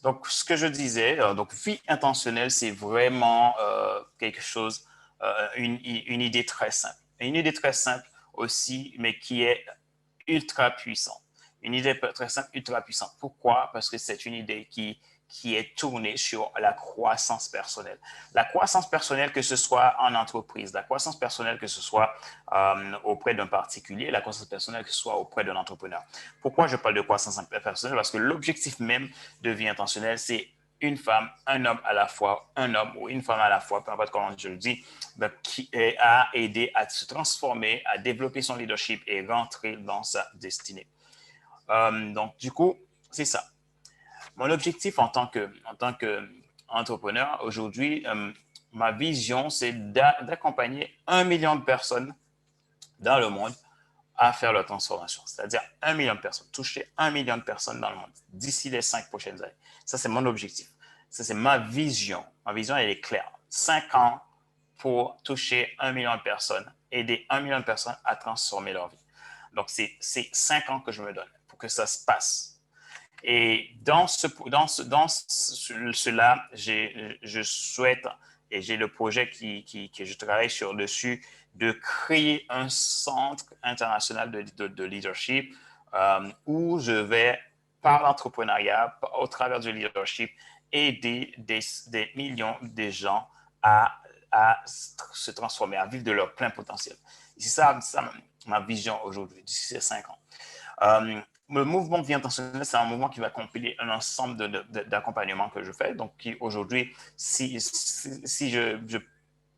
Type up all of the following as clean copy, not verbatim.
Donc, ce que je disais, donc vie intentionnelle, c'est vraiment quelque chose, une idée très simple. Une idée très simple aussi, mais qui est ultra puissante. Une idée très simple, ultra puissante. Pourquoi? Parce que c'est une idée qui est tournée sur la croissance personnelle. La croissance personnelle, que ce soit en entreprise, la croissance personnelle, que ce soit auprès d'un particulier, la croissance personnelle, que ce soit auprès d'un entrepreneur. Pourquoi je parle de croissance personnelle? Parce que l'objectif même de vie intentionnelle, c'est une femme, un homme à la fois, un homme ou une femme à la fois, peu importe comment je le dis, qui a aidé à se transformer, à développer son leadership et rentrer dans sa destinée. Donc, du coup, c'est ça. Mon objectif en tant qu'entrepreneur aujourd'hui, ma vision, c'est d'accompagner 1 million de personnes dans le monde à faire leur transformation. C'est-à-dire 1 million de personnes, toucher 1 million de personnes dans le monde d'ici les 5 prochaines années. Ça, c'est mon objectif. Ça, c'est ma vision. Ma vision, elle est claire. 5 ans pour toucher 1 million de personnes, aider 1 million de personnes à transformer leur vie. Donc, c'est 5 ans que je me donne pour que ça se passe. Et dans cela, je souhaite, et j'ai le projet que je travaille sur dessus, de créer un centre international de leadership où je vais, par l'entrepreneuriat, au travers du leadership, aider des millions de gens à se transformer, à vivre de leur plein potentiel. C'est ça ma vision aujourd'hui, d'ici ces 5 ans. Le mouvement Vie intentionnelle, c'est un mouvement qui va compiler un ensemble d'accompagnements que je fais. Donc, aujourd'hui, si je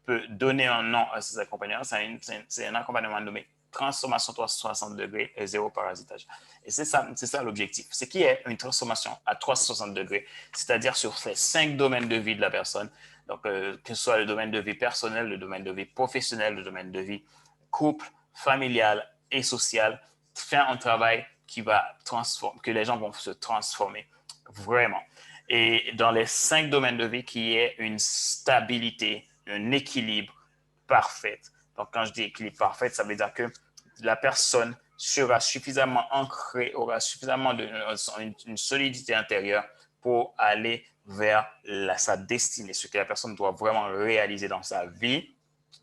peux donner un nom à ces accompagnements, c'est un accompagnement nommé Transformation 360 degrés et zéro parasitage. Et c'est ça l'objectif. C'est qu'il y ait une transformation à 360 degrés, c'est-à-dire sur ces 5 domaines de vie de la personne. Donc, que ce soit le domaine de vie personnel, le domaine de vie professionnel, le domaine de vie couple, familial et social, faire un travail qui va transformer, que les gens vont se transformer vraiment. Et dans les 5 domaines de vie, qu'il y ait une stabilité, un équilibre parfait. Donc, quand je dis équilibre parfait, ça veut dire que la personne sera suffisamment ancrée, aura suffisamment une solidité intérieure pour aller vers sa destinée, ce que la personne doit vraiment réaliser dans sa vie.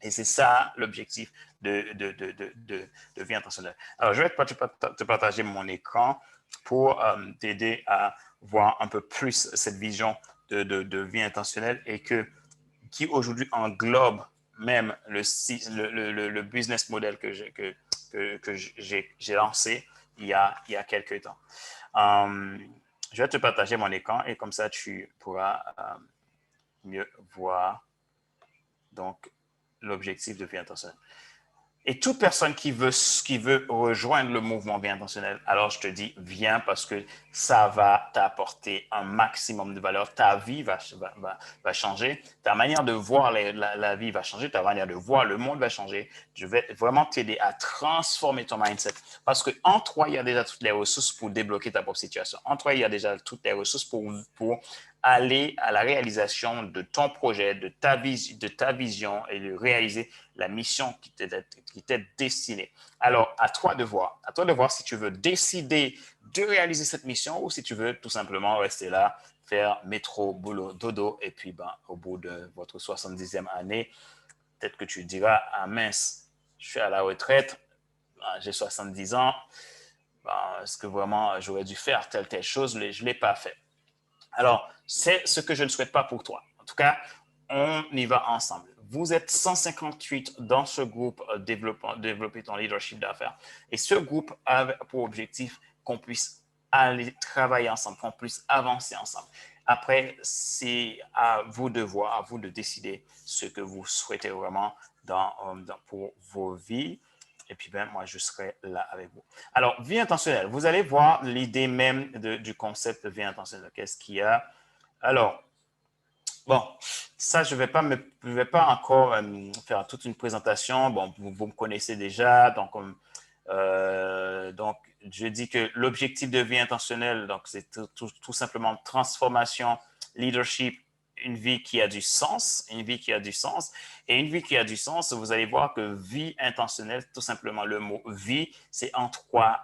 Et c'est ça l'objectif de vie intentionnelle. Alors, je vais te partager mon écran pour t'aider à voir un peu plus cette vision de vie intentionnelle et qui aujourd'hui englobe même le business model que j'ai lancé il y a quelques temps. Je vais te partager mon écran et comme ça, tu pourras mieux voir donc l'objectif de vie intentionnelle. Et toute personne qui veut rejoindre le mouvement Vie intentionnelle, alors je te dis, viens parce que ça va t'apporter un maximum de valeur. Ta vie va changer. Ta manière de voir la vie va changer. Ta manière de voir le monde va changer. Je vais vraiment t'aider à transformer ton mindset. Parce qu'en toi, il y a déjà toutes les ressources pour débloquer ta propre situation. En toi, il y a déjà toutes les ressources pour aller à la réalisation de ton projet, de ta vision et de réaliser la mission qui t'est destinée. Alors, à toi de voir si tu veux décider de réaliser cette mission ou si tu veux tout simplement rester là, faire métro, boulot, dodo, et puis au bout de votre 70e année, peut-être que tu diras, ah mince, je suis à la retraite, j'ai 70 ans, est-ce que vraiment j'aurais dû faire telle chose, je ne l'ai pas fait. Alors, c'est ce que je ne souhaite pas pour toi. En tout cas, on y va ensemble. Vous êtes 158 dans ce groupe développer ton leadership d'affaires. Et ce groupe a pour objectif qu'on puisse aller travailler ensemble, qu'on puisse avancer ensemble. Après, c'est à vous de voir, à vous de décider ce que vous souhaitez vraiment pour vos vies. Et puis, moi, je serai là avec vous. Alors, vie intentionnelle. Vous allez voir l'idée même du concept de vie intentionnelle. Qu'est-ce qu'il y a? Alors, bon, ça, je vais pas encore faire toute une présentation. Bon, vous me connaissez déjà. Donc, je dis que l'objectif de vie intentionnelle, donc, c'est tout simplement transformation, leadership, une vie qui a du sens, une vie qui a du sens. Et une vie qui a du sens, vous allez voir que vie intentionnelle, tout simplement, le mot vie, c'est en trois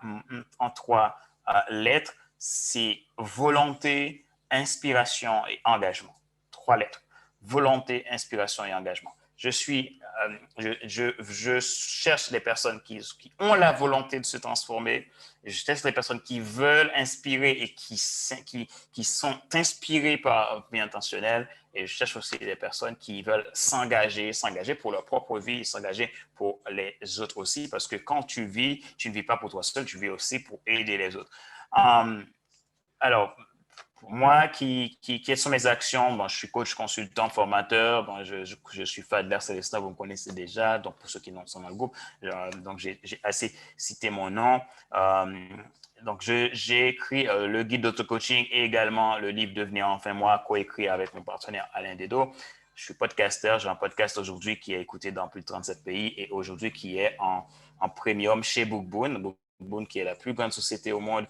lettres. C'est volonté, inspiration et engagement. 3 lettres. Volonté, inspiration et engagement. Je cherche les personnes qui ont la volonté de se transformer. Je cherche les personnes qui veulent inspirer et qui sont inspirées par bien intentionnel. Et je cherche aussi les personnes qui veulent s'engager pour leur propre vie et s'engager pour les autres aussi. Parce que quand tu vis, tu ne vis pas pour toi seul, tu vis aussi pour aider les autres. Alors, pour moi, quelles sont mes actions? Bon, je suis coach, consultant, formateur. Bon, je suis Fadler Célestin, vous me connaissez déjà. Donc, pour ceux qui sont dans le groupe, donc j'ai assez cité mon nom. Donc, j'ai écrit le guide d'auto-coaching et également le livre Devenir enfin moi, coécrit avec mon partenaire Alain Dedo. Je suis podcasteur. J'ai un podcast aujourd'hui qui est écouté dans plus de 37 pays et aujourd'hui qui est en premium chez Bookboon. Bookboon, qui est la plus grande société au monde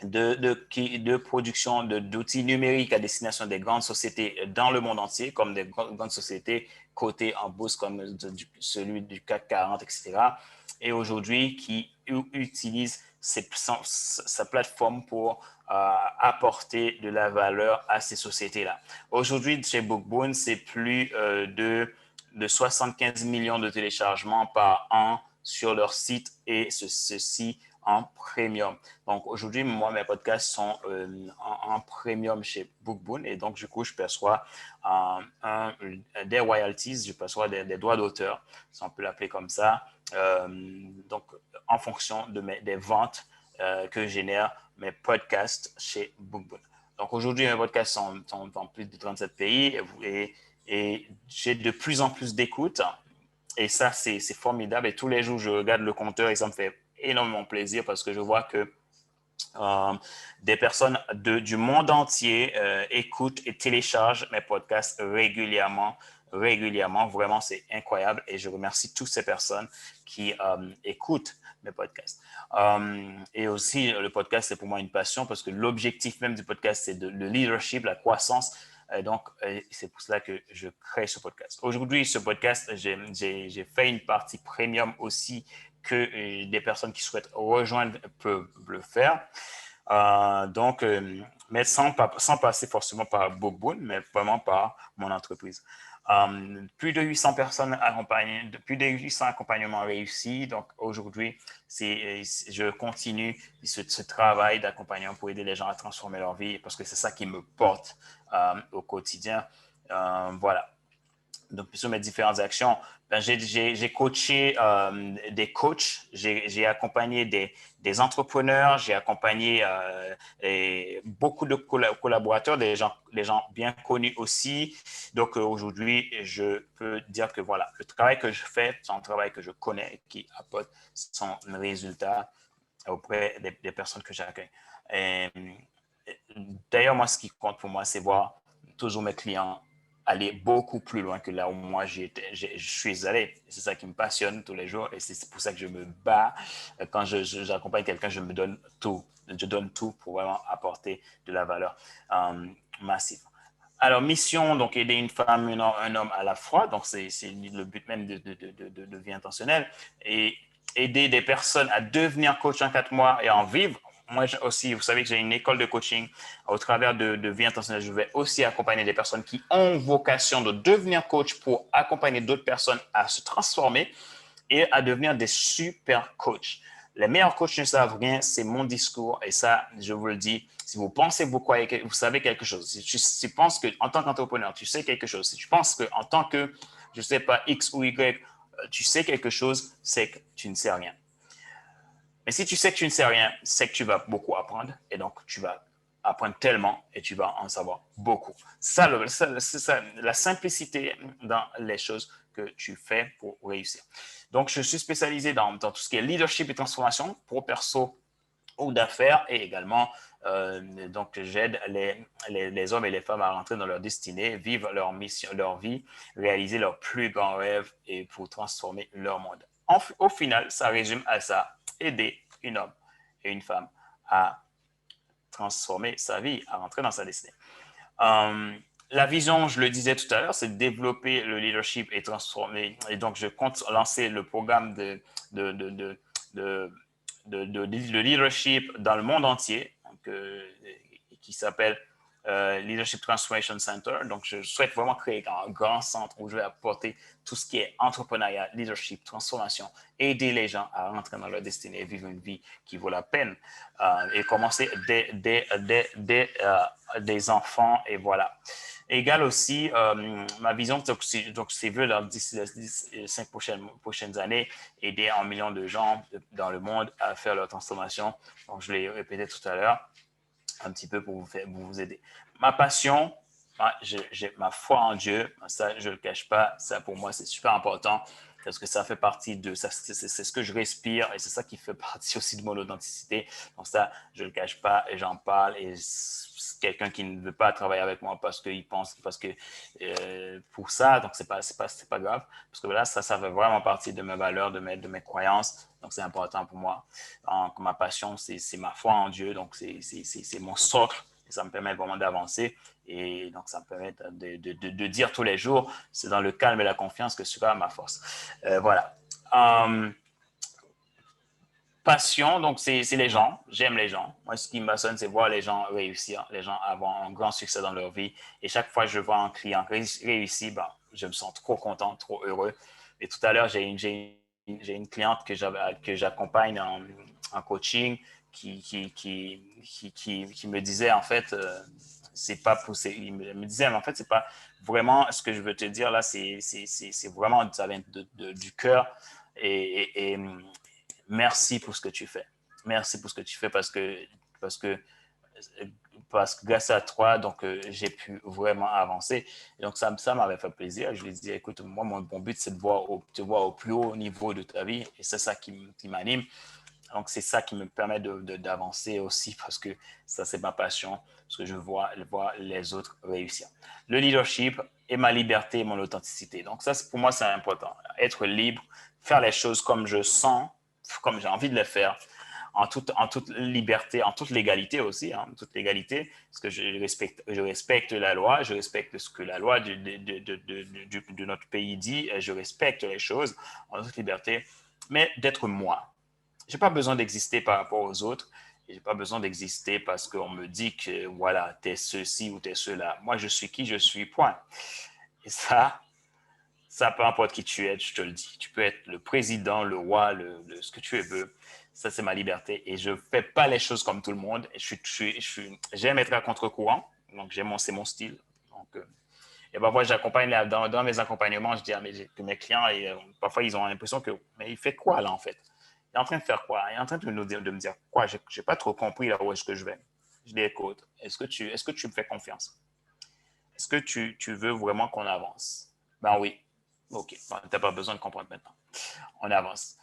de production d'outils numériques à destination des grandes sociétés dans le monde entier, comme des grandes sociétés cotées en bourse comme celui du CAC 40, etc. Et aujourd'hui, qui utilise sa plateforme pour apporter de la valeur à ces sociétés-là. Aujourd'hui, chez Bookboon, c'est plus de 75 millions de téléchargements par an sur leur site et ceci en premium. Donc, aujourd'hui, moi, mes podcasts sont en premium chez Bookboon et donc, du coup, je perçois des royalties, je perçois des droits d'auteur, si on peut l'appeler comme ça, donc, en fonction des ventes que génèrent mes podcasts chez Bookboon. Donc, aujourd'hui, mes podcasts sont dans plus de 37 pays et j'ai de plus en plus d'écoutes. Et ça, c'est formidable. Et tous les jours, je regarde le compteur et ça me fait énormément plaisir parce que je vois que des personnes du monde entier écoutent et téléchargent mes podcasts régulièrement. Vraiment, c'est incroyable. Et je remercie toutes ces personnes qui écoutent mes podcasts. Et aussi, le podcast, c'est pour moi une passion parce que l'objectif même du podcast, c'est le leadership, la croissance. Donc, c'est pour cela que je crée ce podcast. Aujourd'hui, ce podcast, j'ai fait une partie premium aussi que des personnes qui souhaitent rejoindre peuvent le faire. Mais sans passer forcément par Bookboon, mais vraiment par mon entreprise. Plus de 800 personnes accompagnées, plus de 800 accompagnements réussis. Donc, aujourd'hui, je continue ce travail d'accompagnement pour aider les gens à transformer leur vie parce que c'est ça qui me porte au quotidien. Voilà. Donc, sur mes différentes actions, j'ai coaché des coachs, j'ai accompagné des entrepreneurs, j'ai accompagné beaucoup de collaborateurs, des gens bien connus aussi. Donc, aujourd'hui, je peux dire que voilà, le travail que je fais, c'est un travail que je connais et qui apporte son résultat auprès des personnes que j'accueille. D'ailleurs, moi, ce qui compte pour moi, c'est voir toujours mes clients aller beaucoup plus loin que là où moi je suis allé. C'est ça qui me passionne tous les jours et c'est pour ça que je me bats. Quand j'accompagne quelqu'un, je me donne tout. Je donne tout pour vraiment apporter de la valeur massive. Alors, mission, donc aider une femme, un homme à la fois. Donc, c'est le but même de vie intentionnelle. Et aider des personnes à devenir coach en 4 mois et en vivre. Moi aussi, vous savez que j'ai une école de coaching au travers de vie intentionnelle. Je vais aussi accompagner des personnes qui ont vocation de devenir coach pour accompagner d'autres personnes à se transformer et à devenir des super coachs. Les meilleurs coachs ne savent rien, c'est mon discours et ça, je vous le dis, si vous pensez, vous croyez, vous savez quelque chose, si tu penses qu'en tant qu'entrepreneur, tu sais quelque chose, si tu penses qu'en tant que, je ne sais pas, X ou Y, tu sais quelque chose, c'est que tu ne sais rien. Mais si tu sais que tu ne sais rien, c'est que tu vas beaucoup apprendre et donc tu vas apprendre tellement et tu vas en savoir beaucoup. C'est ça, la simplicité dans les choses que tu fais pour réussir. Donc, je suis spécialisé dans tout ce qui est leadership et transformation, pro, perso ou d'affaires et également, donc, j'aide les hommes et les femmes à rentrer dans leur destinée, vivre leur mission, leur vie, réaliser leurs plus grands rêves et pour transformer leur monde. Au final, ça résume à ça, aider un homme et une femme à transformer sa vie, à rentrer dans sa destinée. La vision, je le disais tout à l'heure, c'est de développer le leadership et transformer. Et donc, je compte lancer le programme de leadership dans le monde entier, donc, qui s'appelle Leadership Transformation Center. Donc, je souhaite vraiment créer un grand centre où je vais apporter tout ce qui est entrepreneuriat, leadership, transformation, aider les gens à rentrer dans leur destinée et vivre une vie qui vaut la peine et commencer des enfants et voilà. Égal aussi, ma vision, donc c'est vu d'ici les 5 prochaines années, aider 1 million de gens dans le monde à faire leur transformation. Donc, je l'ai répété tout à l'heure, un petit peu pour vous aider. Ma passion, j'ai ma foi en Dieu, ça, je ne le cache pas, ça pour moi, c'est super important parce que ça fait partie de ça, c'est ce que je respire et c'est ça qui fait partie aussi de mon authenticité. Donc ça, je ne le cache pas et j'en parle et quelqu'un qui ne veut pas travailler avec moi parce qu'il pense, parce que pour ça, donc c'est pas grave parce que là, ça fait vraiment partie de mes valeurs, de mes croyances. Donc c'est important pour moi. Donc, ma passion, c'est ma foi en Dieu, donc c'est mon socle et ça me permet vraiment d'avancer. Et donc, ça me permet de dire tous les jours, c'est dans le calme et la confiance que sera ma force. Voilà. Passion, donc c'est les gens. J'aime les gens. Moi, ce qui me passionne, c'est voir les gens réussir, les gens avoir un grand succès dans leur vie. Et chaque fois que je vois un client réussir, ben, je me sens trop content, trop heureux. Et tout à l'heure, j'ai une cliente que j'accompagne en coaching qui me disait, en fait, c'est pas poussé. Il me disait, mais en fait, c'est pas vraiment ce que je veux te dire là, c'est vraiment, ça vient du cœur. Et merci pour ce que tu fais. Merci pour ce que tu fais parce que grâce à toi, donc j'ai pu vraiment avancer. Et donc ça m'avait fait plaisir. Je lui ai dit, écoute, moi, mon but, c'est de te voir au plus haut niveau de ta vie et c'est ça qui m'anime. Donc, c'est ça qui me permet d'avancer aussi parce que ça, c'est ma passion, parce que je vois les autres réussir. Le leadership et ma liberté et mon authenticité. Donc, ça, pour moi, c'est important. Être libre, faire les choses comme je sens, comme j'ai envie de les faire, en toute liberté, en toute légalité aussi, hein, toute légalité, parce que je respecte la loi, je respecte ce que la loi de notre pays dit, et je respecte les choses en toute liberté, mais d'être moi. Je n'ai pas besoin d'exister par rapport aux autres. Je n'ai pas besoin d'exister parce qu'on me dit que voilà, tu es ceci ou tu es cela. Moi, je suis qui je suis, point. Et ça, peu importe qui tu es, je te le dis. Tu peux être le président, le roi, ce que tu veux. Ça, c'est ma liberté. Et je ne fais pas les choses comme tout le monde. J'aime être à contre-courant. Donc, c'est mon style. Donc, et parfois, j'accompagne dans mes accompagnements, je dis à mes clients, et parfois, ils ont l'impression que, mais il fait quoi là, en fait? Il est en train de faire quoi? Il est en train de me dire quoi? Je n'ai pas trop compris là où est-ce que je vais. Je dis, écoute, est-ce que tu me fais confiance? Est-ce que tu veux vraiment qu'on avance? Ben oui. OK. Ben, tu n'as pas besoin de comprendre maintenant. On avance.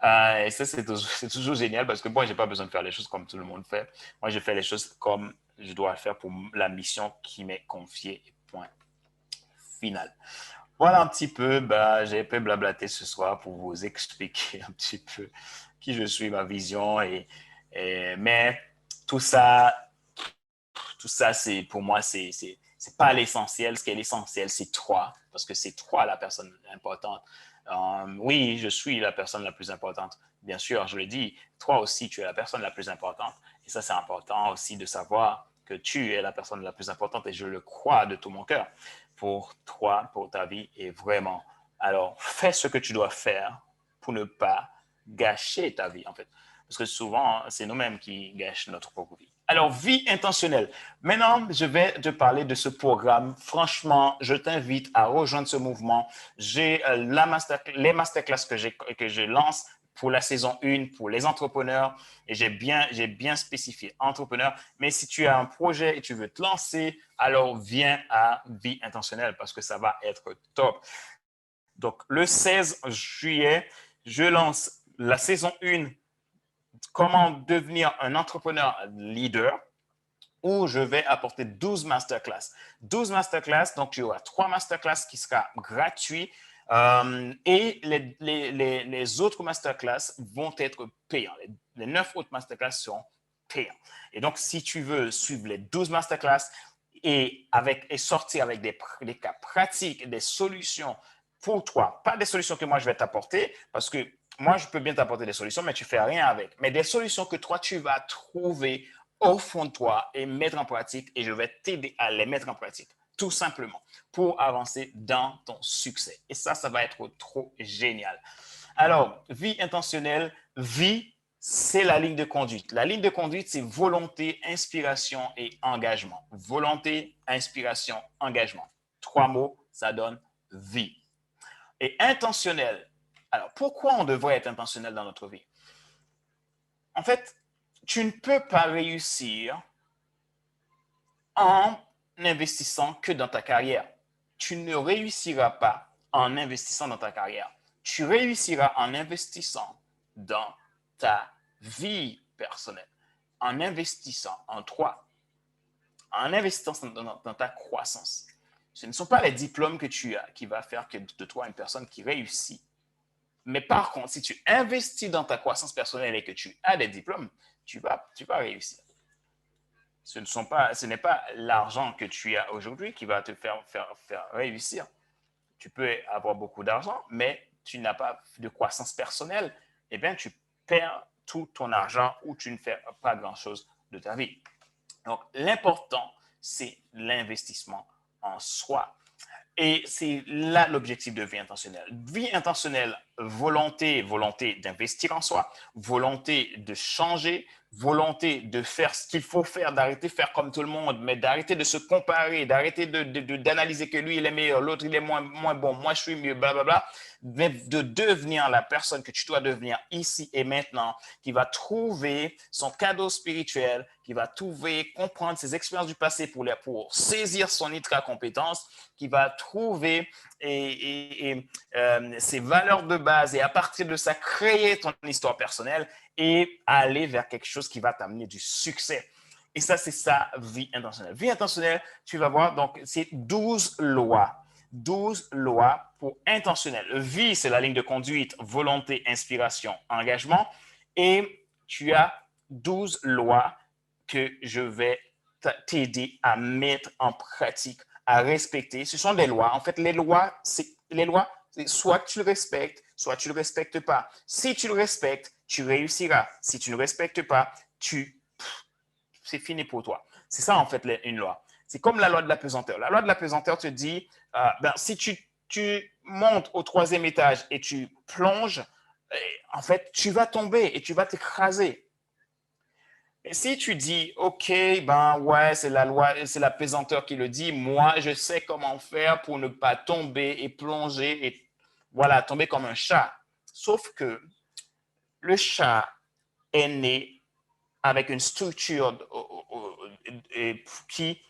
Et ça, c'est toujours génial parce que moi, je n'ai pas besoin de faire les choses comme tout le monde fait. Moi, je fais les choses comme je dois le faire pour la mission qui m'est confiée. Point final. Voilà un petit peu, bah, j'ai un peu blablaté ce soir pour vous expliquer un petit peu qui je suis, ma vision. Mais tout ça, c'est pour moi, c'est pas l'essentiel. Ce qui est l'essentiel, c'est toi, parce que c'est toi la personne importante. Oui, je suis la personne la plus importante. Bien sûr, je le dis, toi aussi, tu es la personne la plus importante. Et ça, c'est important aussi de savoir que tu es la personne la plus importante et je le crois de tout mon cœur pour toi, pour ta vie et vraiment. Alors, fais ce que tu dois faire pour ne pas gâcher ta vie, en fait. Parce que souvent, c'est nous-mêmes qui gâchent notre propre vie. Alors, vie intentionnelle. Maintenant, je vais te parler de ce programme. Franchement, je t'invite à rejoindre ce mouvement. J'ai les masterclass que je lance pour la saison 1 pour les entrepreneurs et j'ai bien spécifié entrepreneur. Mais si tu as un projet et tu veux te lancer, alors viens à Vie intentionnelle parce que ça va être top. Donc, le 16 juillet, je lance la saison 1 comment devenir un entrepreneur leader où je vais apporter 12 masterclass. 12 masterclass, donc il y aura 3 masterclass qui seront gratuits et les autres masterclass vont être payants. Les 9 autres masterclass seront payants. Et donc, si tu veux suivre les 12 masterclass et sortir avec des cas pratiques, des solutions pour toi, pas des solutions que moi je vais t'apporter parce que moi, je peux bien t'apporter des solutions, mais tu ne fais rien avec. Mais des solutions que toi, tu vas trouver au fond de toi et mettre en pratique et je vais t'aider à les mettre en pratique, tout simplement, pour avancer dans ton succès. Et ça va être trop génial. Alors, vie intentionnelle, vie, c'est la ligne de conduite. La ligne de conduite, c'est volonté, inspiration et engagement. Volonté, inspiration, engagement. 3 mots, ça donne vie. Et intentionnel. Alors, pourquoi on devrait être intentionnel dans notre vie? En fait, tu ne peux pas réussir en n'investissant que dans ta carrière. Tu ne réussiras pas en investissant dans ta carrière. Tu réussiras en investissant dans ta vie personnelle, en investissant en toi, en investissant dans ta croissance. Ce ne sont pas les diplômes que tu as qui va faire de toi une personne qui réussit. Mais par contre, si tu investis dans ta croissance personnelle et que tu as des diplômes, tu vas réussir. Ce n'est pas l'argent que tu as aujourd'hui qui va te faire réussir. Tu peux avoir beaucoup d'argent, mais tu n'as pas de croissance personnelle, eh bien, tu perds tout ton argent ou tu ne fais pas grand-chose de ta vie. Donc, l'important, c'est l'investissement en soi. Et c'est là l'objectif de vie intentionnelle. Vie intentionnelle, volonté d'investir en soi, volonté de changer, volonté de faire ce qu'il faut faire, d'arrêter de faire comme tout le monde, mais d'arrêter de se comparer, d'arrêter d'analyser que lui, il est meilleur, l'autre, il est moins bon, moi, je suis mieux, blablabla, de devenir la personne que tu dois devenir ici et maintenant, qui va trouver son cadeau spirituel, qui va trouver, comprendre ses expériences du passé pour saisir son ultra compétence, qui va trouver ses valeurs de base et à partir de ça, créer ton histoire personnelle et aller vers quelque chose qui va t'amener du succès. Et ça, c'est ça, vie intentionnelle. Vie intentionnelle, tu vas voir, donc, c'est 12 lois. 12 lois pour intentionnel. Vie, c'est la ligne de conduite, volonté, inspiration, engagement. Et tu as 12 lois que je vais t'aider à mettre en pratique, à respecter. Ce sont des lois. En fait, les lois, c'est soit tu le respectes, soit tu ne le respectes pas. Si tu le respectes, tu réussiras. Si tu ne respectes pas, c'est fini pour toi. C'est ça, en fait, une loi. C'est comme la loi de la pesanteur. La loi de la pesanteur te dit, si tu montes au 3e étage et tu plonges, en fait, tu vas tomber et tu vas t'écraser. Et si tu dis, OK, ouais, c'est la loi, c'est la pesanteur qui le dit, moi, je sais comment faire pour ne pas tomber et plonger et voilà, tomber comme un chat. Sauf que le chat est né avec une structure qui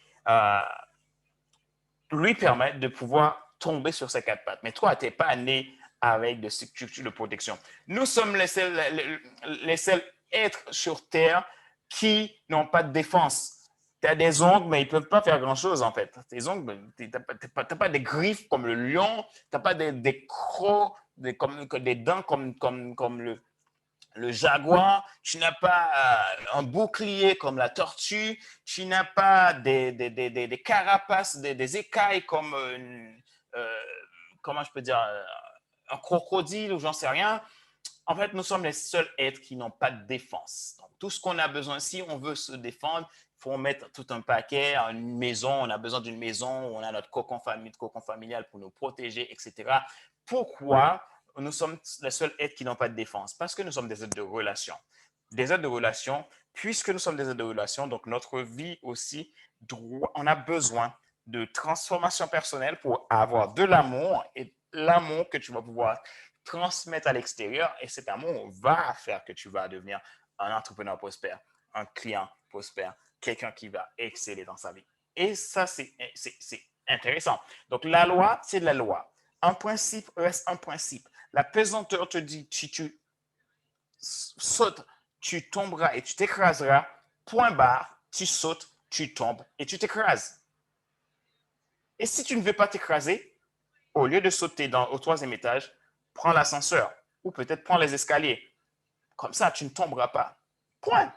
lui permet de pouvoir tomber sur ses 4 pattes. Mais toi, tu n'es pas né avec des structures de protection. Nous sommes les seuls êtres sur Terre qui n'ont pas de défense. Tu as des ongles, mais ils ne peuvent pas faire grand-chose, en fait. Tes ongles, tu n'as pas des griffes comme le lion, tu n'as pas des crocs, des dents comme le jaguar, tu n'as pas un bouclier comme la tortue, tu n'as pas des carapaces, des écailles comme, comment je peux dire, un crocodile ou j'en sais rien. En fait, nous sommes les seuls êtres qui n'ont pas de défense. Donc, tout ce qu'on a besoin, si on veut se défendre, il faut mettre tout un paquet, une maison, on a besoin d'une maison, on a notre cocon familial pour nous protéger, etc. Pourquoi nous sommes les seuls êtres qui n'ont pas de défense? Parce que nous sommes des êtres de relation. Des êtres de relation, puisque nous sommes des êtres de relation, donc notre vie aussi, on a besoin de transformation personnelle pour avoir de l'amour et l'amour que tu vas pouvoir transmettre à l'extérieur et cet amour va faire que tu vas devenir un entrepreneur prospère, un client prospère, quelqu'un qui va exceller dans sa vie. Et ça, c'est intéressant. Donc, la loi, c'est de la loi. Un principe reste un principe. La pesanteur te dit, si tu sautes, tu tomberas et tu t'écraseras. Point barre, tu sautes, tu tombes et tu t'écrases. Et si tu ne veux pas t'écraser, au lieu de sauter au 3e étage, prends l'ascenseur ou peut-être prends les escaliers. Comme ça, tu ne tomberas pas. Point.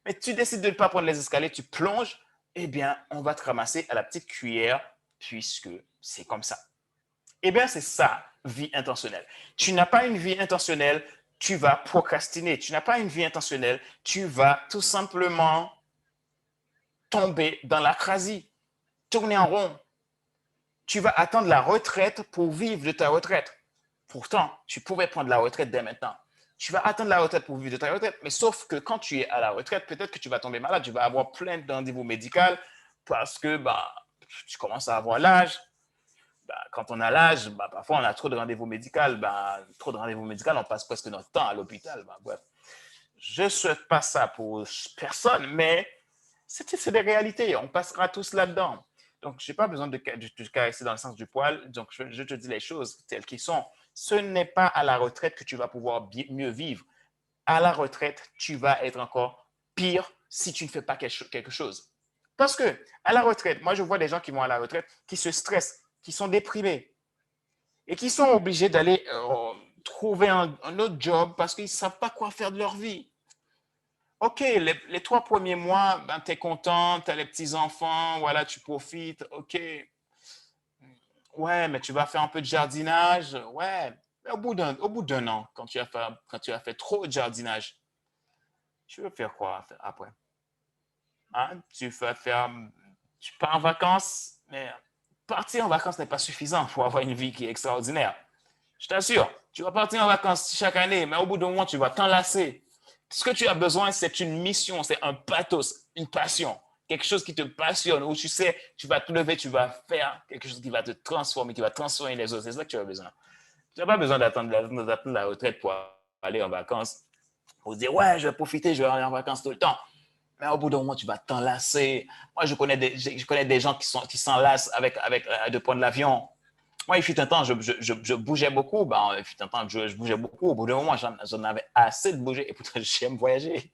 Mais tu décides de ne pas prendre les escaliers, tu plonges, eh bien, on va te ramasser à la petite cuillère puisque c'est comme ça. Eh bien, c'est ça, vie intentionnelle. Tu n'as pas une vie intentionnelle, tu vas procrastiner. Tu n'as pas une vie intentionnelle, tu vas tout simplement tomber dans la crasie, tourner en rond. Tu vas attendre la retraite pour vivre de ta retraite. Pourtant, tu pouvais prendre la retraite dès maintenant. Tu vas attendre la retraite pour vivre de ta retraite, mais sauf que quand tu es à la retraite, peut-être que tu vas tomber malade, tu vas avoir plein de rendez-vous médicaux parce que tu commences à avoir l'âge. Quand on a l'âge, parfois on a trop de rendez-vous médicaux. Trop de rendez-vous médicaux, on passe presque notre temps à l'hôpital. Bref. Je ne souhaite pas ça pour personne, mais c'est des réalités. On passera tous là-dedans. Donc, je n'ai pas besoin de te caresser dans le sens du poil. Donc, je te dis les choses telles qu'elles sont. Ce n'est pas à la retraite que tu vas pouvoir mieux vivre. À la retraite, tu vas être encore pire si tu ne fais pas quelque chose. Parce que à la retraite, moi, je vois des gens qui vont à la retraite, qui se stressent, qui sont déprimés et qui sont obligés d'aller trouver un autre job parce qu'ils ne savent pas quoi faire de leur vie. OK, les 3 premiers mois, tu es content, tu as les petits-enfants, voilà, tu profites, OK. Ouais, mais tu vas faire un peu de jardinage, ouais. Mais au bout d'un an, quand tu as fait trop de jardinage, tu veux faire quoi après? Hein? Tu pars en vacances, mais partir en vacances n'est pas suffisant pour avoir une vie qui est extraordinaire. Je t'assure, tu vas partir en vacances chaque année, mais au bout d'un moment, tu vas t'enlacer. Ce que tu as besoin, c'est une mission, c'est un pathos, une passion, quelque chose qui te passionne, où tu sais, tu vas te lever, tu vas faire quelque chose qui va te transformer, qui va transformer les autres. C'est ça que tu as besoin. Tu n'as pas besoin d'attendre la retraite pour aller en vacances, pour se dire, ouais, je vais profiter, je vais aller en vacances tout le temps. Mais au bout d'un moment, tu vas t'enlacer. Moi, je connais des gens qui s'enlacent de prendre l'avion. Moi, il fut un temps, je bougeais beaucoup. Il fut un temps, je bougeais beaucoup. Au bout d'un moment, j'en avais assez de bouger. Et pourtant, j'aime voyager.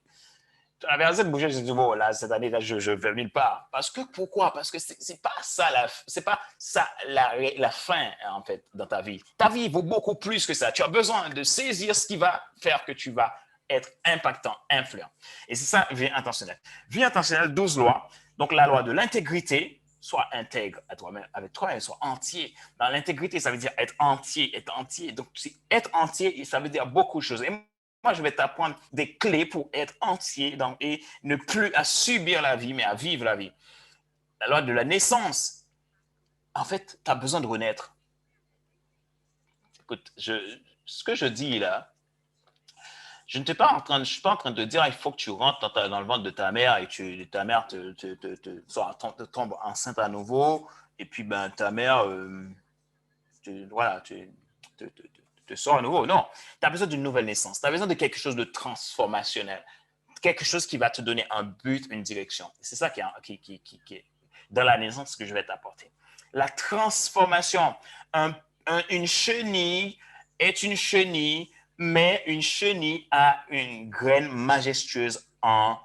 J'en avais assez de bouger. Je me suis dit, bon, là, cette année, là, je vais nulle part. Parce que, pourquoi? Parce que c'est pas ça, c'est pas ça la fin, en fait, dans ta vie. Ta vie vaut beaucoup plus que ça. Tu as besoin de saisir ce qui va faire que tu vas être impactant, influent. Et c'est ça, vie intentionnelle. Vie intentionnelle, 12 lois. Donc, la loi de l'intégrité, sois intègre à toi-même, avec toi-même, sois entier. Dans l'intégrité, ça veut dire être entier, être entier. Donc, être entier, ça veut dire beaucoup de choses. Et moi, je vais t'apprendre des clés pour être entier et ne plus à subir la vie, mais à vivre la vie. La loi de la naissance. En fait, tu as besoin de renaître. Écoute, ce que je dis là, je ne suis pas en train de dire il faut que tu rentres dans le ventre de ta mère et que ta mère te tombe enceinte à nouveau. Et puis, ta mère, te sort à nouveau. Non, tu as besoin d'une nouvelle naissance. Tu as besoin de quelque chose de transformationnel. Quelque chose qui va te donner un but, une direction. C'est ça qui est dans la naissance que je vais t'apporter. La transformation. Une chenille est une chenille, mais une chenille a une graine majestueuse en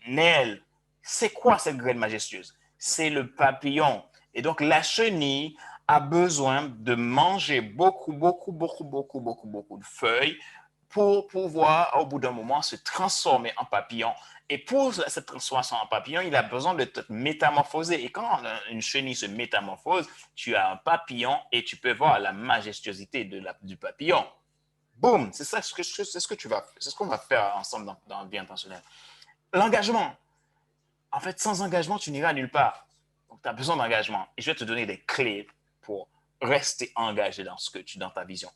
elle. C'est quoi cette graine majestueuse? C'est le papillon. Et donc, la chenille a besoin de manger beaucoup de feuilles pour pouvoir, au bout d'un moment, se transformer en papillon. Et pour cette transformation en papillon, il a besoin de te métamorphoser. Et quand une chenille se métamorphose, tu as un papillon et tu peux voir la majestuosité du papillon. Boum! C'est ça, c'est ce qu'on va faire ensemble dans le bien intentionnel. L'engagement. En fait, sans engagement, tu n'iras nulle part. Donc, tu as besoin d'engagement. Et je vais te donner des clés pour rester engagé dans ta vision.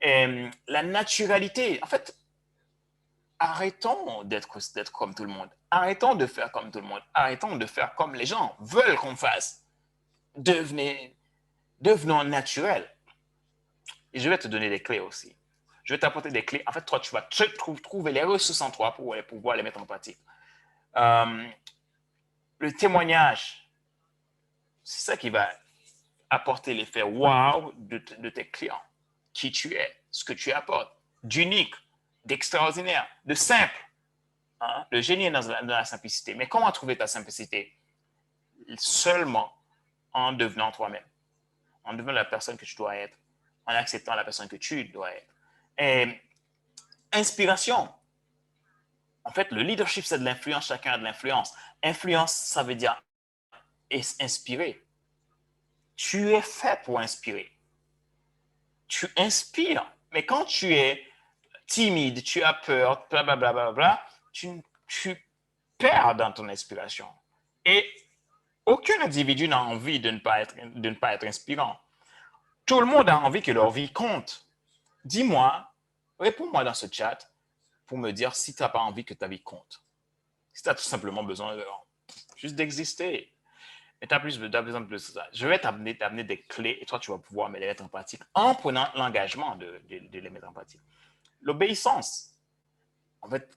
Et la naturalité, en fait, arrêtons d'être comme tout le monde. Arrêtons de faire comme tout le monde. Arrêtons de faire comme les gens veulent qu'on fasse. Devenons naturels. Et je vais te donner des clés aussi. Je vais t'apporter des clés. En fait, toi, tu vas trouver les ressources en toi pour pouvoir les mettre en pratique. Le témoignage, c'est ça qui va apporter l'effet wow de tes clients. Qui tu es, ce que tu apportes, d'unique, d'extraordinaire, de simple. Hein? Le génie est dans la simplicité. Mais comment trouver ta simplicité? Seulement en devenant toi-même, en devenant la personne que tu dois être, en acceptant la personne que tu dois être. Et inspiration. En fait, le leadership, c'est de l'influence. Chacun a de l'influence. Influence, ça veut dire inspirer. Tu es fait pour inspirer. Tu inspires. Mais quand tu es timide, tu as peur, blablabla, tu perds dans ton inspiration. Et aucun individu n'a envie de ne pas être inspirant. Tout le monde a envie que leur vie compte. Dis-moi, réponds-moi dans ce chat pour me dire si tu n'as pas envie que ta vie compte. Si tu as tout simplement besoin juste d'exister. Mais tu as besoin de plus de ça. Je vais t'amener des clés et toi, tu vas pouvoir me les mettre en pratique en prenant l'engagement de les mettre en pratique. L'obéissance. En fait,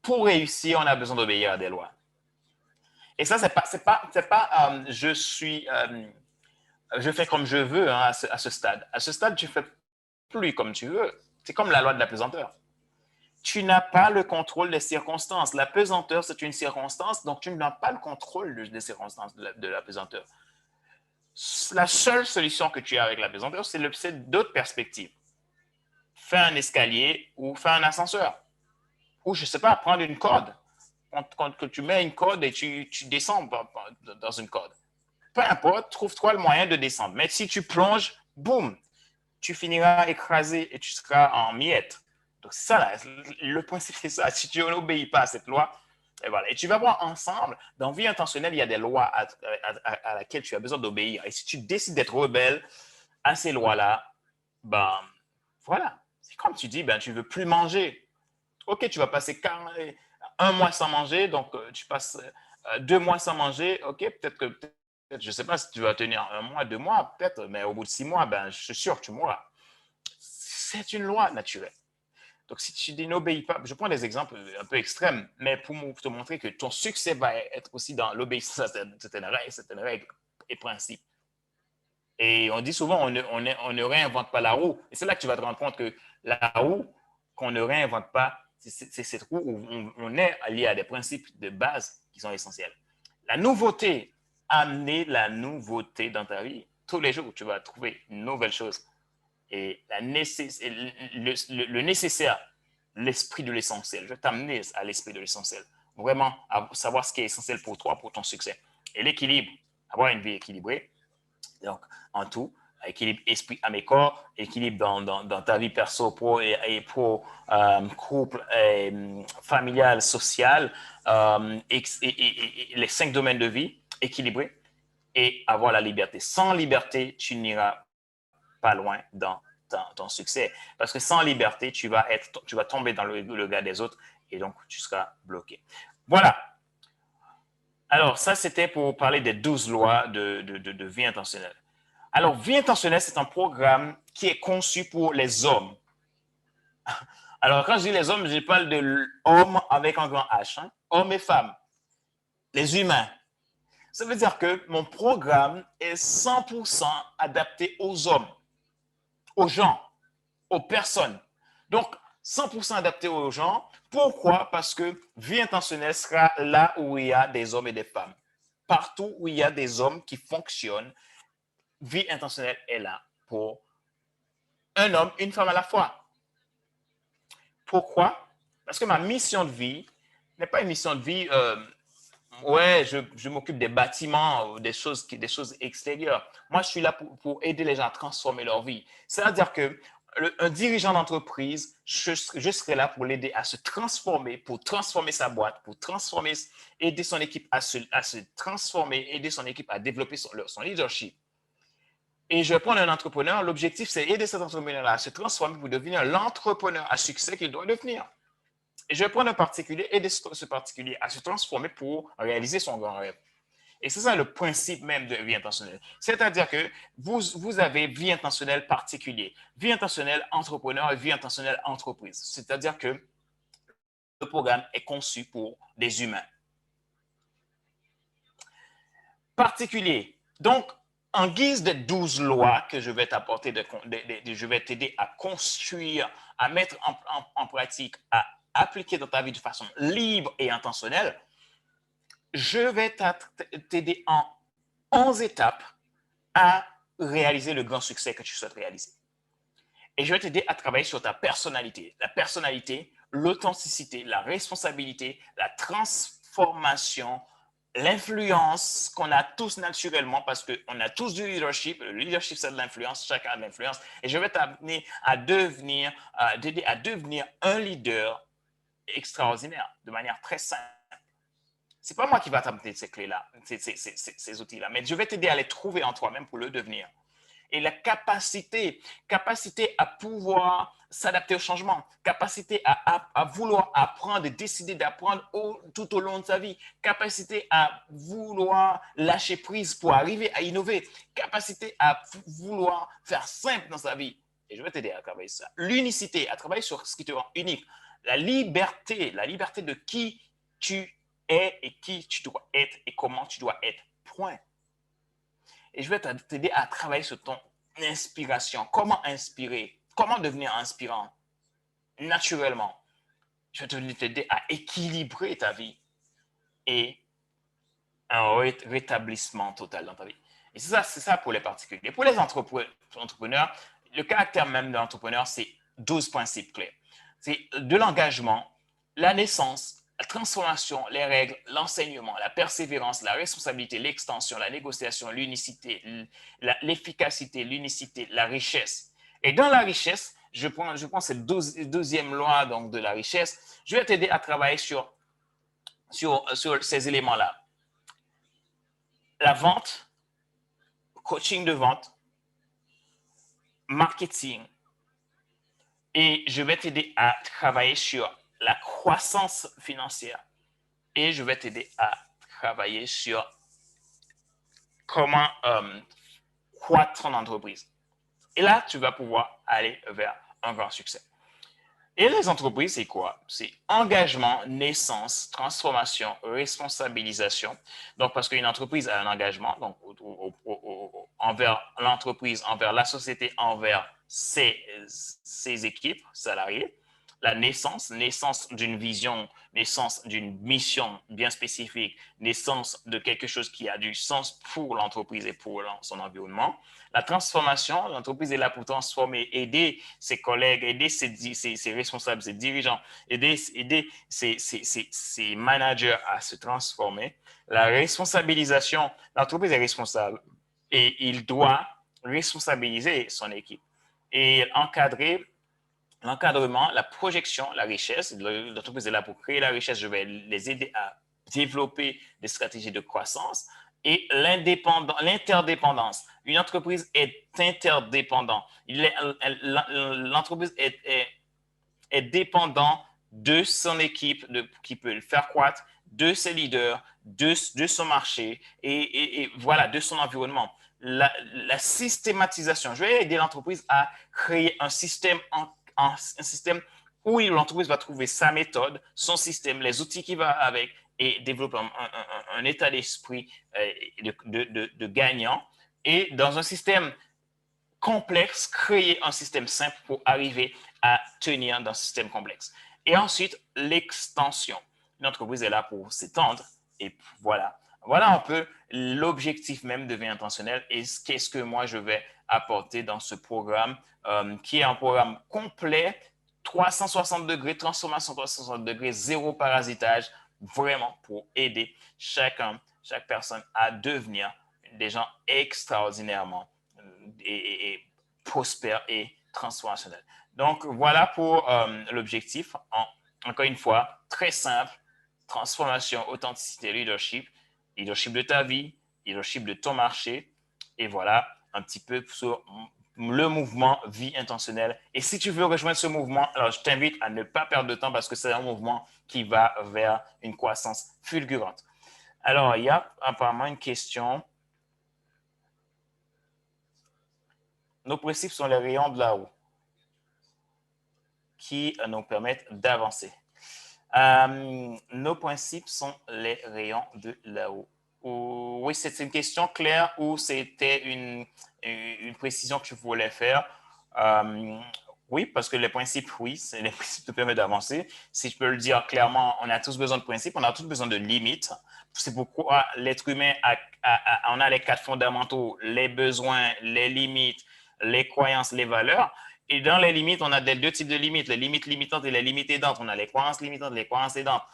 pour réussir, on a besoin d'obéir à des lois. Et ça, c'est pas je fais comme je veux hein, à ce stade. À ce stade, tu fais plus comme tu veux. C'est comme la loi de la pesanteur. Tu n'as pas le contrôle des circonstances. La pesanteur, c'est une circonstance, donc tu n'as pas le contrôle des circonstances de la pesanteur. La seule solution que tu as avec la pesanteur, c'est d'autres perspectives. Fais un escalier ou fais un ascenseur. Ou, je ne sais pas, prendre une corde. Quand tu mets une corde et tu descends dans une corde. Peu importe, trouve-toi le moyen de descendre. Mais si tu plonges, boum, tu finiras écrasé et tu seras en miettes. Donc, c'est ça, là, le principe, c'est ça. Si tu n'obéis pas à cette loi, et voilà. Et tu vas voir ensemble, dans vie intentionnelle, il y a des lois à laquelle tu as besoin d'obéir. Et si tu décides d'être rebelle à ces lois-là, ben, voilà. C'est comme tu dis, ben, tu ne veux plus manger. OK, tu vas passer un mois sans manger, donc tu passes 2 mois sans manger. OK, je ne sais pas si tu vas tenir un mois, 2 mois, peut-être, mais au bout de 6 mois, ben, je suis sûr que tu mourras. C'est une loi naturelle. Donc, si tu n'obéis pas, je prends des exemples un peu extrêmes, mais pour te montrer que ton succès va être aussi dans l'obéissance à certaines règles et principes. Et on dit souvent, on ne réinvente pas la roue. Et c'est là que tu vas te rendre compte que la roue qu'on ne réinvente pas, c'est cette roue où on est lié à des principes de base qui sont essentiels. La nouveauté, amener la nouveauté dans ta vie. Tous les jours, tu vas trouver une nouvelle chose. Et le nécessaire, l'esprit de l'essentiel. Je vais t'amener à l'esprit de l'essentiel. Vraiment, à savoir ce qui est essentiel pour toi, pour ton succès. Et l'équilibre, avoir une vie équilibrée. Donc, en tout, équilibre esprit, âme et corps, équilibre dans ta vie perso, pro et pro, couple, familial, social, et les 5 domaines de vie équilibrés et avoir la liberté. Sans liberté, tu n'iras pas loin dans ton succès. Parce que sans liberté, tu vas tomber dans le regard des autres et donc tu seras bloqué. Voilà. Alors, ça, c'était pour parler des 12 lois de vie intentionnelle. Alors, vie intentionnelle, c'est un programme qui est conçu pour les hommes. Alors, quand je dis les hommes, je parle de l'homme avec un grand H, hein? Hommes et femmes, les humains. Ça veut dire que mon programme est 100% adapté aux hommes, aux gens, aux personnes. Donc, 100% adapté aux gens. Pourquoi? Parce que vie intentionnelle sera là où il y a des hommes et des femmes. Partout où il y a des hommes qui fonctionnent, vie intentionnelle est là pour un homme, une femme à la fois. Pourquoi? Parce que ma mission de vie n'est pas une mission de vie, ouais, je m'occupe des bâtiments, des choses extérieures. Moi, je suis là pour aider les gens à transformer leur vie. C'est-à-dire que un dirigeant d'entreprise, je serai là pour l'aider à se transformer, pour transformer sa boîte, pour aider son équipe à se transformer, aider son équipe à développer son leadership. Et je vais prendre un entrepreneur, l'objectif, c'est aider cet entrepreneur-là à se transformer pour devenir l'entrepreneur à succès qu'il doit devenir. Et je vais prendre un particulier, aider ce particulier à se transformer pour réaliser son grand rêve. Et c'est ça le principe même de vie intentionnelle. C'est-à-dire que vous avez vie intentionnelle particulier, vie intentionnelle entrepreneur et vie intentionnelle entreprise. C'est-à-dire que le programme est conçu pour des humains. Particulier. Donc, en guise de 12 lois que je vais t'apporter, je vais t'aider à construire, à mettre en pratique, à appliquer dans ta vie de façon libre et intentionnelle, je vais t'aider en 11 étapes à réaliser le grand succès que tu souhaites réaliser. Et je vais t'aider à travailler sur ta personnalité. La personnalité, l'authenticité, la responsabilité, la transformation, l'influence qu'on a tous naturellement parce qu'on a tous du leadership. Le leadership, c'est de l'influence. Chacun a de l'influence. Et je vais t'amener t'aider à devenir un leader extraordinaire de manière très simple. C'est pas moi qui va t'apporter ces clés-là, ces outils-là, mais je vais t'aider à les trouver en toi-même pour le devenir. Et la capacité à pouvoir s'adapter au changement, capacité à vouloir apprendre et décider d'apprendre tout au long de sa vie, capacité à vouloir lâcher prise pour arriver à innover, capacité à vouloir faire simple dans sa vie. Et je vais t'aider à travailler ça. L'unicité, à travailler sur ce qui te rend unique. La liberté de qui tu es et qui tu dois être et comment tu dois être. Point. Et je vais t'aider à travailler sur ton inspiration. Comment inspirer? Comment devenir inspirant? Naturellement. Je vais t'aider à équilibrer ta vie et un rétablissement total dans ta vie. Et c'est ça pour les particuliers. Pour les entrepreneurs, le caractère même de l'entrepreneur, c'est 12 principes clés. C'est de l'engagement, la naissance, la transformation, les règles, l'enseignement, la persévérance, la responsabilité, l'extension, la négociation, l'unicité, l'efficacité, l'unicité, la richesse. Et dans la richesse, je prends cette deuxième loi donc, de la richesse, je vais t'aider à travailler sur ces éléments-là. La vente, coaching de vente, marketing, et je vais t'aider à travailler sur la croissance financière et je vais t'aider à travailler sur comment croître ton entreprise. Et là, tu vas pouvoir aller vers un grand succès. Et les entreprises, c'est quoi? C'est engagement, naissance, transformation, responsabilisation. Donc, parce qu'une entreprise a un engagement, donc envers l'entreprise, envers la société, envers ses équipes, salariés. La naissance d'une vision, naissance d'une mission bien spécifique, naissance de quelque chose qui a du sens pour l'entreprise et pour son environnement. La transformation, l'entreprise est là pour transformer, aider ses collègues, aider ses responsables, ses dirigeants, aider ses managers à se transformer. La responsabilisation, l'entreprise est responsable et il doit responsabiliser son équipe et encadrer l'encadrement, la projection, la richesse. L'entreprise est là pour créer la richesse. Je vais les aider à développer des stratégies de croissance et l'interdépendance. Une entreprise est interdépendante. L'entreprise est dépendante de son équipe qui peut le faire croître, de ses leaders, de son marché et voilà, de son environnement. La systématisation. Je vais aider l'entreprise à créer un système un système où l'entreprise va trouver sa méthode, son système, les outils qui vont avec et développer un état d'esprit de gagnant. Et dans un système complexe, créer un système simple pour arriver à tenir dans un système complexe. Et ensuite, l'extension. Une entreprise est là pour s'étendre et voilà. Voilà un peu l'objectif même de vie intentionnelle et qu'est-ce que moi je vais apporter dans ce programme qui est un programme complet, 360 degrés, transformation 360 degrés, zéro parasitage, vraiment pour aider chaque personne à devenir des gens extraordinairement et prospères et transformationnels. Donc, voilà pour l'objectif. Encore une fois, très simple, transformation, authenticité, leadership de ta vie, leadership de ton marché. Et voilà un petit peu sur le mouvement vie intentionnelle. Et si tu veux rejoindre ce mouvement, alors je t'invite à ne pas perdre de temps parce que c'est un mouvement qui va vers une croissance fulgurante. Alors, il y a apparemment une question. Nos principes sont les rayons de là-haut qui nous permettent d'avancer. Nos principes sont les rayons de là-haut. Oui, c'est une question claire ou c'était une précision que tu voulais faire? Oui, parce que les principes, oui, les principes te permettent d'avancer. Si je peux le dire clairement, on a tous besoin de principes, on a tous besoin de limites. C'est pourquoi l'être humain on a les 4 fondamentaux, les besoins, les limites, les croyances, les valeurs. Et dans les limites, on a deux types de limites, les limites limitantes et les limites aidantes. On a les croyances limitantes et les croyances aidantes.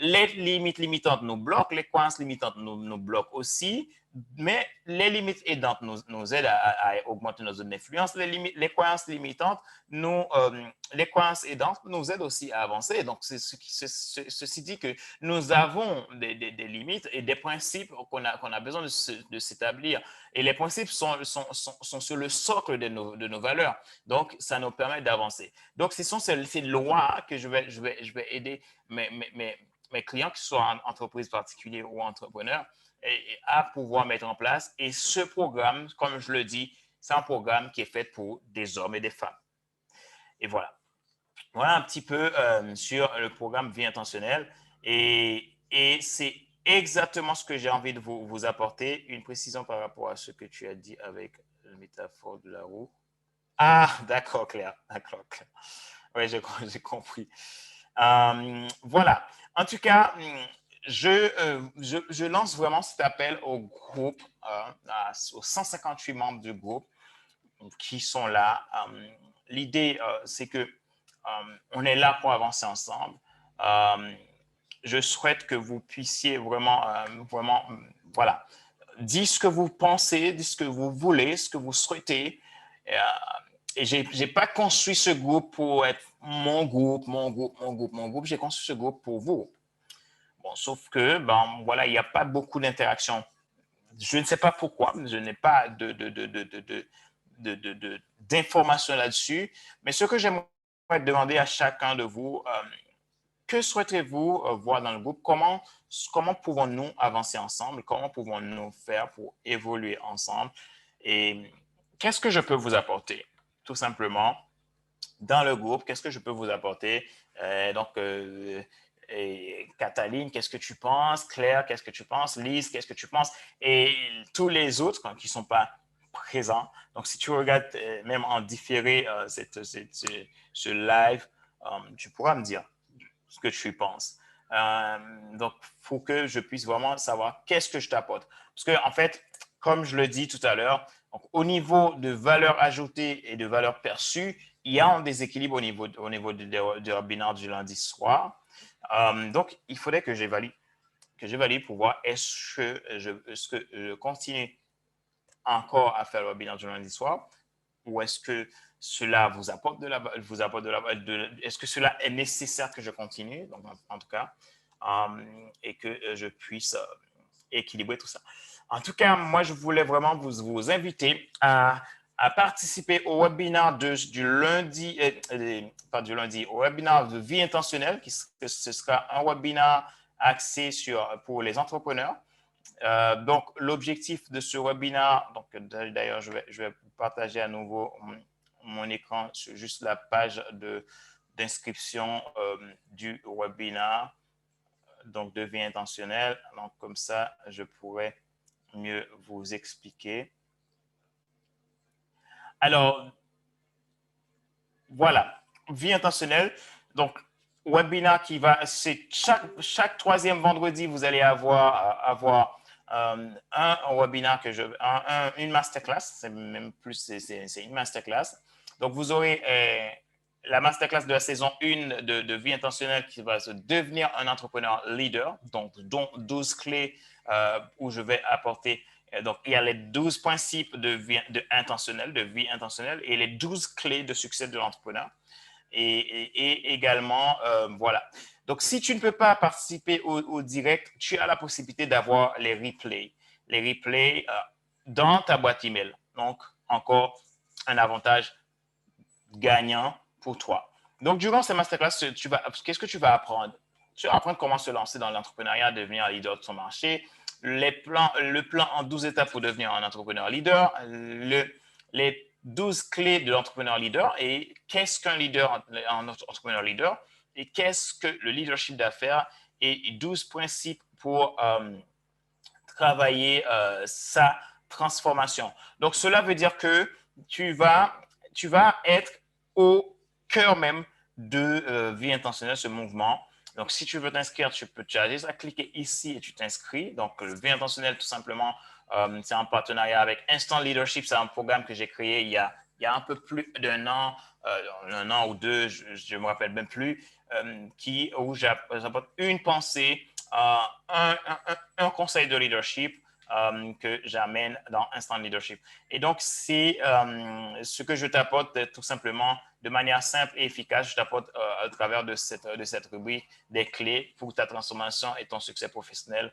les limites limitantes nous bloquent, les croyances limitantes nous bloquent aussi, mais les limites aidantes nous aident à augmenter nos zones d'influence. Les croyances limitantes, les croyances aidantes nous aident aussi à avancer. Donc, ceci dit que nous avons des limites et des principes qu'on a besoin de s'établir. Et les principes sont sur le socle de nos valeurs. Donc, ça nous permet d'avancer. Donc, ce sont ces lois que je vais aider mes clients, qui soient en entreprise particulière ou entrepreneurs, à pouvoir mettre en place. Et ce programme, comme je le dis, c'est un programme qui est fait pour des hommes et des femmes. Et voilà. Voilà un petit peu sur le programme Vie intentionnelle. Et c'est exactement ce que j'ai envie de vous apporter. Une précision par rapport à ce que tu as dit avec la métaphore de la roue. Ah, d'accord, Claire. D'accord, Claire. Oui, j'ai compris. Voilà. En tout cas, je lance vraiment cet appel au groupe, aux 158 membres du groupe qui sont là. L'idée, c'est que on est là pour avancer ensemble. Je souhaite que vous puissiez vraiment, voilà, dire ce que vous pensez, dire ce que vous voulez, ce que vous souhaitez. Et je n'ai pas construit ce groupe pour être mon groupe. J'ai construit ce groupe pour vous. Bon, sauf que, ben, voilà, il n'y a pas beaucoup d'interaction. Je ne sais pas pourquoi, je n'ai pas d'informations là-dessus. Mais ce que j'aimerais demander à chacun de vous, que souhaiterez-vous voir dans le groupe? Comment pouvons-nous avancer ensemble? Comment pouvons-nous faire pour évoluer ensemble? Et qu'est-ce que je peux vous apporter? Tout simplement, dans le groupe, qu'est-ce que je peux vous apporter? Cataline, qu'est-ce que tu penses? Claire, qu'est-ce que tu penses? Lise, qu'est-ce que tu penses? Et tous les autres qui ne sont pas présents. Donc, si tu regardes même en différé ce live, tu pourras me dire ce que tu penses. Donc, il faut que je puisse vraiment savoir qu'est-ce que je t'apporte. Parce que, en fait, comme je le dis tout à l'heure, au niveau de valeur ajoutée et de valeur perçue, il y a un déséquilibre au niveau du webinaire du lundi soir. Donc, il faudrait que j'évalue pour voir est-ce que je continue encore à faire le webinaire du lundi soir ou est-ce que cela vous apporte est-ce que cela est nécessaire que je continue, donc en tout cas, et que je puisse équilibrer tout ça. En tout cas, moi, je voulais vraiment vous inviter à participer au webinaire du lundi, pas du lundi, au webinaire de Vie intentionnelle, ce sera un webinaire axé pour les entrepreneurs. Donc, l'objectif de ce webinaire, donc d'ailleurs, je vais partager à nouveau mon écran sur juste la page d'inscription du webinaire, donc de Vie intentionnelle. Donc, comme ça, je pourrais mieux vous expliquer. Alors, voilà, Vie intentionnelle. Donc, webinaire qui va, c'est chaque troisième vendredi, vous allez avoir un webinaire une masterclass, c'est même plus, c'est une masterclass. Donc, vous aurez la masterclass de la saison 1 de Vie intentionnelle qui va se devenir un entrepreneur leader, donc dont 12 clés où je vais apporter. Donc, il y a les 12 principes de vie intentionnelle et les 12 clés de succès de l'entrepreneur. Et également, voilà. Donc, si tu ne peux pas participer au direct, tu as la possibilité d'avoir les replays. Les replays dans ta boîte email. Donc, encore un avantage gagnant pour toi. Donc, durant ces masterclass, qu'est-ce que tu vas apprendre? Tu vas apprendre comment se lancer dans l'entrepreneuriat, devenir un leader de son marché, le plan en 12 étapes pour devenir un entrepreneur leader, les 12 clés de l'entrepreneur leader et qu'est-ce qu'un leader, un entrepreneur leader et qu'est-ce que le leadership d'affaires et 12 principes pour travailler sa transformation. Donc, cela veut dire que tu vas être au cœur même de Vie intentionnelle, ce mouvement. Donc, si tu veux t'inscrire, tu as juste à cliquer ici et tu t'inscris. Donc, Vie intentionnelle, tout simplement, c'est en partenariat avec Instant Leadership. C'est un programme que j'ai créé il y a un peu plus d'un an, un an ou deux, je ne me rappelle même plus. où j'apporte une pensée, un conseil de leadership que j'amène dans Instant Leadership. Et donc, c'est ce que je t'apporte tout simplement de manière simple et efficace. Je t'apporte à travers de cette rubrique des clés pour ta transformation et ton succès professionnel,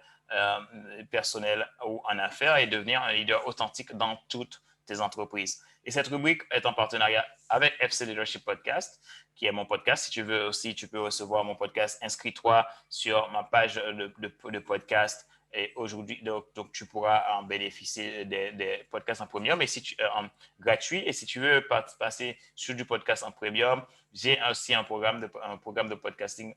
personnel ou en affaires et devenir un leader authentique dans toutes tes entreprises. Et cette rubrique est en partenariat avec FC Leadership Podcast, qui est mon podcast. Si tu veux aussi, tu peux recevoir mon podcast. Inscris-toi sur ma page de podcast. Et aujourd'hui, donc, tu pourras en bénéficier des podcasts en premium et gratuit. Et si tu veux passer sur du podcast en premium, j'ai aussi un programme de podcasting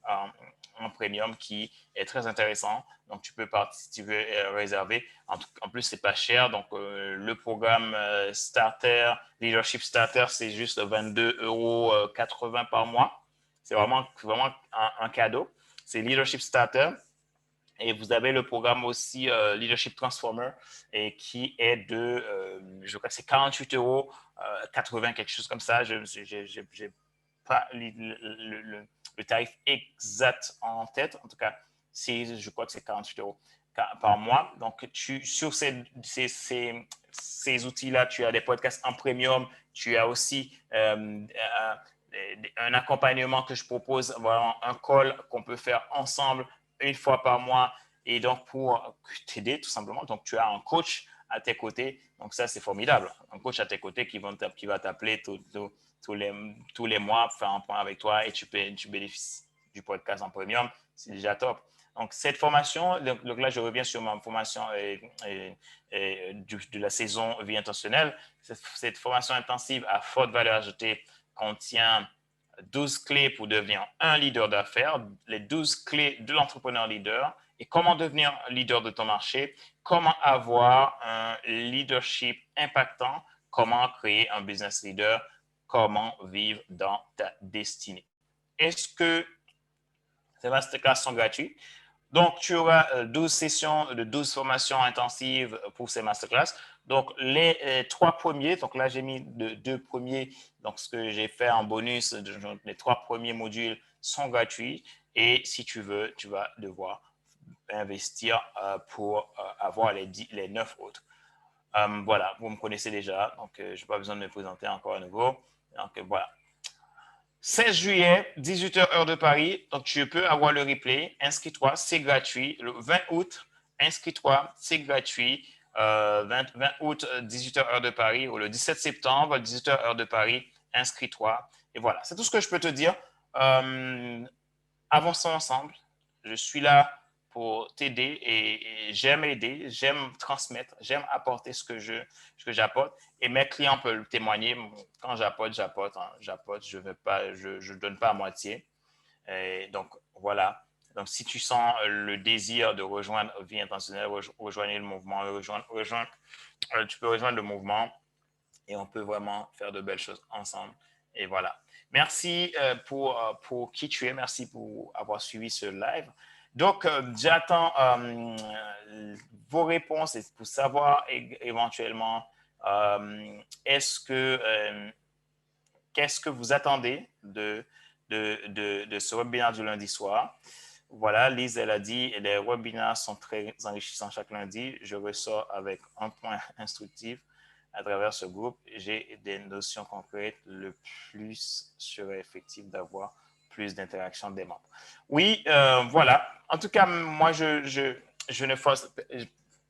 en premium qui est très intéressant. Donc, tu peux si tu veux réserver. En plus, c'est pas cher. Donc, le programme Starter, Leadership Starter, c'est juste 22,80 € par mois. C'est vraiment un cadeau. C'est Leadership Starter. Et vous avez le programme aussi Leadership Transformer et qui est je crois que c'est 48 €, 80, quelque chose comme ça. Je n'ai pas le tarif exact en tête. En tout cas, je crois que c'est 48 € par mois. Donc, sur ces outils-là, tu as des podcasts en premium. Tu as aussi un accompagnement que je propose, vraiment un call qu'on peut faire ensemble une fois par mois et donc pour t'aider tout simplement. Donc, tu as un coach à tes côtés. Donc, ça, c'est formidable. Un coach à tes côtés qui va t'appeler tous les mois, faire un point avec toi et tu bénéficies du podcast en premium. C'est déjà top. Donc, cette formation, donc là, je reviens sur ma formation de la saison Vie intentionnelle. Cette formation intensive à forte valeur ajoutée contient 12 clés pour devenir un leader d'affaires, les 12 clés de l'entrepreneur leader et comment devenir leader de ton marché, comment avoir un leadership impactant, comment créer un business leader, comment vivre dans ta destinée. Est-ce que ces masterclass sont gratuits? Donc, tu auras 12 sessions de 12 formations intensives pour ces masterclass. Donc, les 3 premiers, donc là, j'ai mis deux premiers. Donc, ce que j'ai fait en bonus, les 3 premiers modules sont gratuits. Et si tu veux, tu vas devoir investir pour avoir les 9 autres. Voilà, vous me connaissez déjà. Donc, je n'ai pas besoin de me présenter encore à nouveau. Donc, voilà. 16 juillet, 18h heure de Paris. Donc, tu peux avoir le replay. Inscris-toi, c'est gratuit. Le 20 août, inscris-toi, c'est gratuit. 20 août, 18h heure de Paris. Ou le 17 septembre, 18h heure de Paris, inscris-toi. Et voilà, c'est tout ce que je peux te dire. Avançons ensemble. Je suis là pour t'aider et j'aime aider, j'aime transmettre, j'aime apporter ce que j'apporte et mes clients peuvent témoigner. Quand j'apporte, hein, je donne pas à moitié. Et donc voilà. Donc si tu sens le désir de rejoindre Vie intentionnelle, rejoindre le mouvement, tu peux rejoindre le mouvement et on peut vraiment faire de belles choses ensemble. Et voilà. Merci pour qui tu es. Merci pour avoir suivi ce live. Donc, j'attends vos réponses pour savoir éventuellement qu'est-ce que vous attendez de ce webinaire du lundi soir. Voilà, Lise, elle a dit, les webinaires sont très enrichissants chaque lundi. Je ressors avec un point instructif à travers ce groupe. J'ai des notions concrètes. Le plus serait effectif d'avoir plus d'interaction des membres. Oui, voilà. En tout cas, moi, je ne force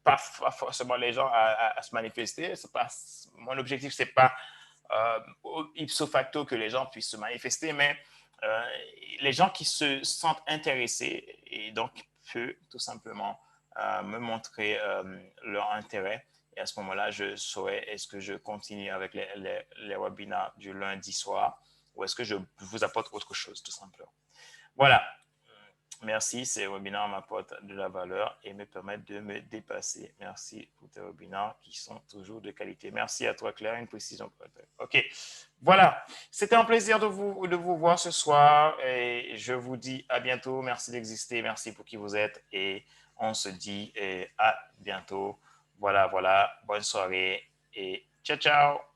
pas forcément les gens à se manifester. Mon objectif, c'est pas ipso facto que les gens puissent se manifester, mais les gens qui se sentent intéressés et donc peuvent tout simplement me montrer leur intérêt. Et à ce moment-là, je saurai est-ce que je continue avec les webinaires du lundi soir ou est-ce que je vous apporte autre chose, tout simplement. Voilà. Merci, ces webinaires m'apportent de la valeur et me permettent de me dépasser. Merci pour tes webinaires qui sont toujours de qualité. Merci à toi, Claire. Une précision. OK. Voilà. C'était un plaisir de vous voir ce soir et je vous dis à bientôt. Merci d'exister. Merci pour qui vous êtes et on se dit à bientôt. Voilà. Bonne soirée et ciao, ciao.